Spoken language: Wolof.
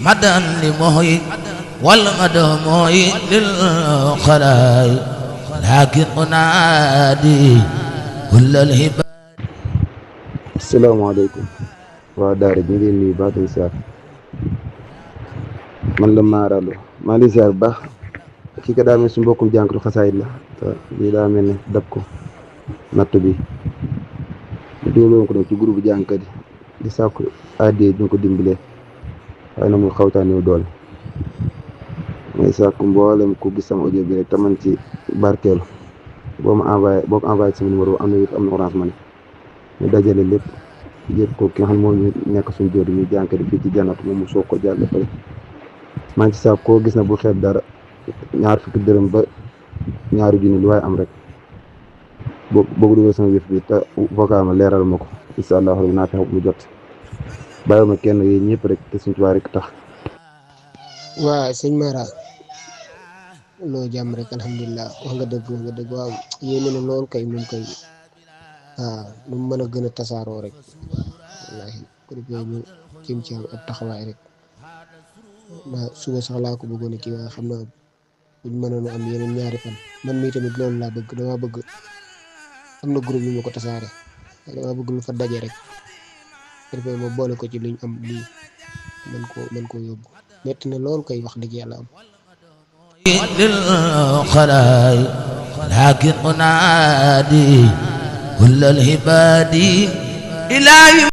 مدى لمحيي والمدى محيي للخلائق لكن أنادي كل الهبات. asalaamaaleykum waa daara ñu ngi nuyu baax di siyaar man la maaralu maa ngi siyaar bu baax kii ka daa mel su mbokkum jànkatu xasaayit la te lii daa mel ne dab ko natt bi ñu dugaloon ko nag ci groupe jànkat yi di sàkku addiyee ñu ko dimbalee waaye na muy xawtaan yow doole may sàkku mboolem ku gis sama audio bi rek te man ci barkeelu boo ko envoyé sama numéro am na it am na Orange Money ñu dajale lépp yëpp ko ki nga xam moo ñu nekk suñu jóor ñu jànkati fii ci jannatu moom mu soog ko jàll pare maa ngi ci saab koo gis na bu xeeb dara ñaar fukki dërëm ba ñaari junni lu waaye am rek boo dugal sama wér bi te vocal ma leeral ma ko incha allah rabbi naa fexe mu jot bàyyi ma kenn yéen ñëpp rek te suñu tubaab rek tax. waa sëñ Mara loo jàmm rek alhamdulilah wax nga dëgg waaw yéeme na lool kay moom kay waaw lu mu mën a gën a tasaaroo rek wallaahi ko defee ñu jëm ci am ab taxawaay rek ma suba sax laa ko bëggoon a kii waaye xam naa buñ mënoon a am yeneen ñaari fan man mii tamit loolu laa bëgg damaa bëgg am na groupe yu ma ko tasaare damaa bëgg lu fa daje rek ko defee ma boole ko ci luñ am lii mën koo yóbbu metti na lool kay wax dëgg yàlla am للخلائق لكن أنادي كل الهباد إلهي